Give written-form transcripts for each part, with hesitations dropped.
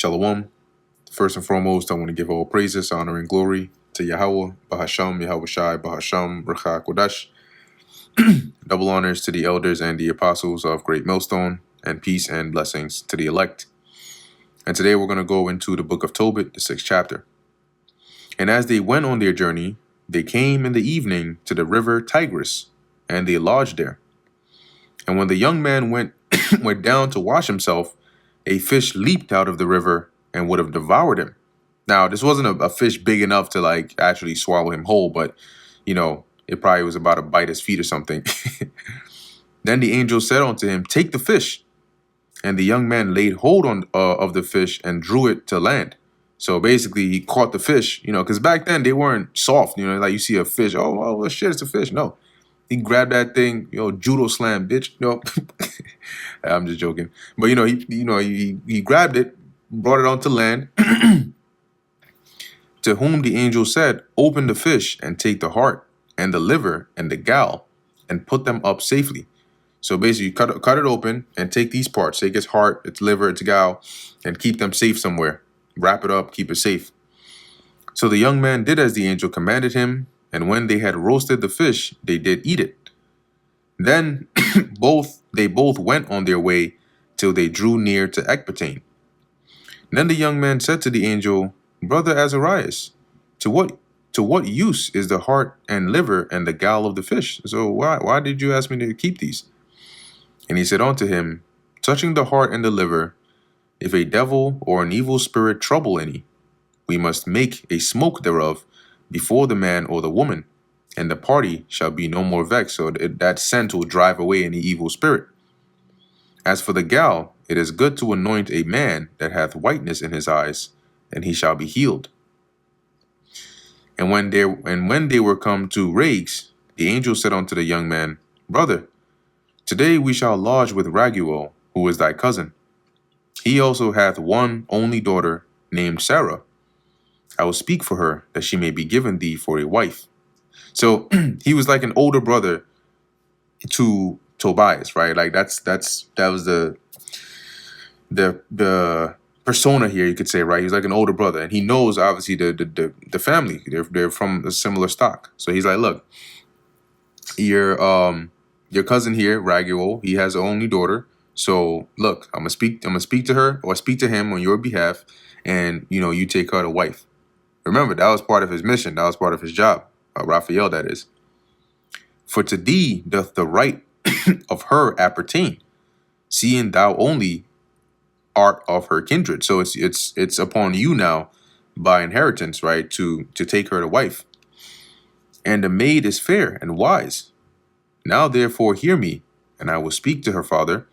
Shalom. First and foremost, I want to give all praises, honor, and glory to Yahweh, Bahasham, Yahweh Shai, Bahasham, Racha Kodash. Double honors to the elders and the apostles of Great Millstone, and peace and blessings to the elect. And today we're going to go into the book of Tobit, the 6th chapter. And as they went on their journey, they came in the evening to the river Tigris, and they lodged there. And when the young man went down to wash himself, a fish leaped out of the river and would have devoured him. Now, this wasn't a fish big enough to like actually swallow him whole, but it probably was about to bite his feet or something. Then the angel said unto him, "Take the fish." And the young man laid hold of the fish and drew it to land. So basically, he caught the fish, because back then they weren't soft, like you see a fish, oh shit, it's a fish. No, he grabbed that thing, judo slam, bitch. No, I'm just joking. But he grabbed it, brought it onto land. To whom the angel said, "Open the fish and take the heart and the liver and the gall and put them up safely." So basically, cut it open and take these parts, take its heart, its liver, its gall, and keep them safe somewhere. Wrap it up, keep it safe. So the young man did as the angel commanded him, and when they had roasted the fish, they did eat it. Then they both went on their way till they drew near to Ecbatane. Then the young man said to the angel, "Brother Azarias, to what use is the heart and liver and the gall of the fish? So why did you ask me to keep these?" And he said unto him, "Touching the heart and the liver, if a devil or an evil spirit trouble any, we must make a smoke thereof before the man or the woman, and the party shall be no more vexed." So that scent will drive away any evil spirit. "As for the gall, it is good to anoint a man that hath whiteness in his eyes, and he shall be healed." And when they were come to Rages, the angel said unto the young man, "Brother, today we shall lodge with Raguel, who is thy cousin. He also hath one only daughter named Sarah. I will speak for her, that she may be given thee for a wife." So he was like an older brother to Tobias, right? Like that was the persona here, you could say, right? He's like an older brother, and he knows obviously the family. They're from a similar stock. So he's like, "Look, your cousin here, Raguel, he has an only daughter. So look, I'm gonna speak to her or speak to him on your behalf, and you take her to wife." Remember, that was part of his mission. That was part of his job. Raphael, that is. "For to thee doth the right of her appertain, seeing thou only art of her kindred." So it's upon you now by inheritance, right, to take her to wife. "And the maid is fair and wise. Now therefore hear me, and I will speak to her father,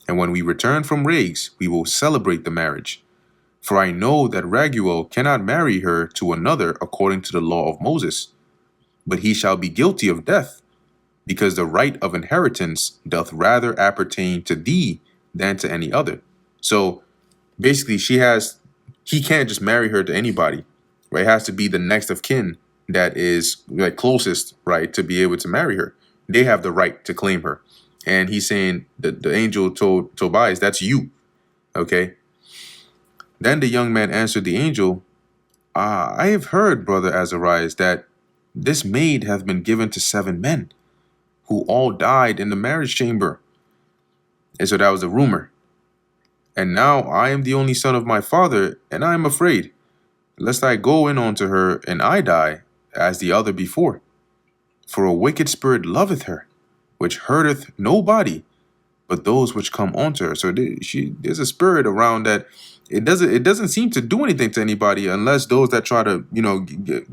and when we return from Rages, we will celebrate the marriage. For I know that Raguel cannot marry her to another according to the law of Moses, but he shall be guilty of death, because the right of inheritance doth rather appertain to thee than to any other." So basically, he can't just marry her to anybody, right? It has to be the next of kin that is like closest, right, to be able to marry her. They have the right to claim her. And he's saying that the angel told Tobias, "That's you." Okay. Then the young man answered the angel, "I have heard, brother Azarias, that this maid hath been given to 7 men, who all died in the marriage chamber." And so that was a rumor. "And now I am the only son of my father, and I am afraid, lest I go in unto her, and I die, as the other before. For a wicked spirit loveth her, which hurteth nobody, but those which come unto her." So there's a spirit around that it doesn't seem to do anything to anybody unless those that try to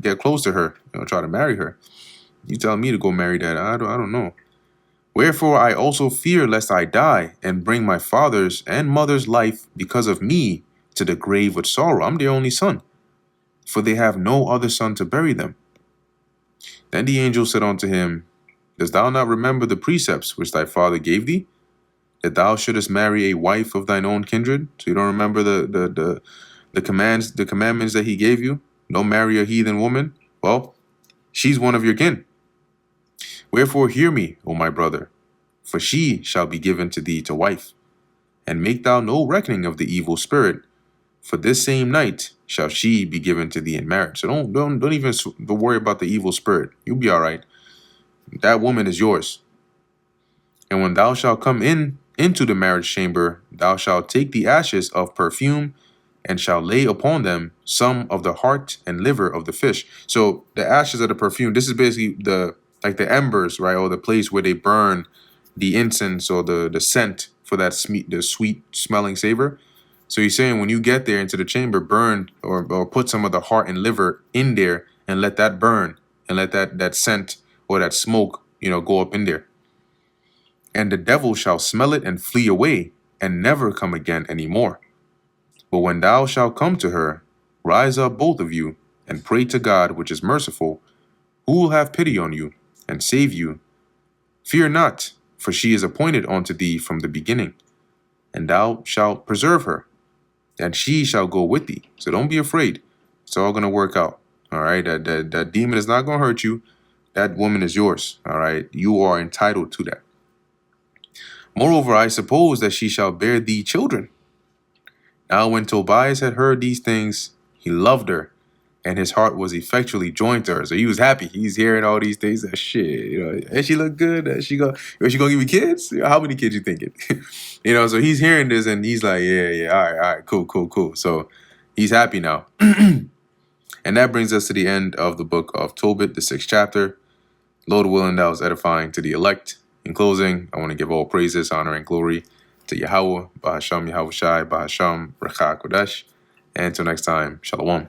get close to her, try to marry her. You tell me to go marry that? I don't know. "Wherefore I also fear lest I die and bring my father's and mother's life because of me to the grave with sorrow. I'm their only son, for they have no other son to bury them." Then the angel said unto him, "Dost thou not remember the precepts which thy father gave thee, that thou shouldest marry a wife of thine own kindred?" So you don't remember the commandments that he gave you? Don't marry a heathen woman. Well, she's one of your kin. "Wherefore hear me, O my brother, for she shall be given to thee to wife. And make thou no reckoning of the evil spirit, For this same night shall she be given to thee in marriage. So don't even worry about the evil spirit. You'll be all right. That woman is yours. And when thou shalt come into the marriage chamber, thou shalt take the ashes of perfume and shall lay upon them some of the heart and liver of the fish. So the ashes of the perfume, this is basically the embers, right? Or the place where they burn the incense or the scent for that the sweet smelling savor. So he's saying when you get there into the chamber, burn or put some of the heart and liver in there and let that burn and let that scent or that smoke, go up in there. And the devil shall smell it and flee away and never come again any more. But when thou shalt come to her, rise up both of you and pray to God, which is merciful, who will have pity on you and save you. Fear not, for she is appointed unto thee from the beginning, and thou shalt preserve her, and she shall go with thee. So don't be afraid. It's all going to work out. All right. That demon is not going to hurt you. That woman is yours. All right. You are entitled to that. Moreover, I suppose that she shall bear thee children. Now when Tobias had heard these things, he loved her, and his heart was effectually joined to her. So he was happy. He's hearing all these things. That shit, and she look good. Is she gonna give me kids? How many kids you thinking? So he's hearing this, and he's like, yeah, all right, cool. So he's happy now. And that brings us to the end of the book of Tobit, the 6th chapter. Lord willing, that was edifying to the elect. In closing, I want to give all praises, honor, and glory to Yahweh, Bahasham Yahushai, Bahasham Rechak Kodesh. And until next time, Shalom.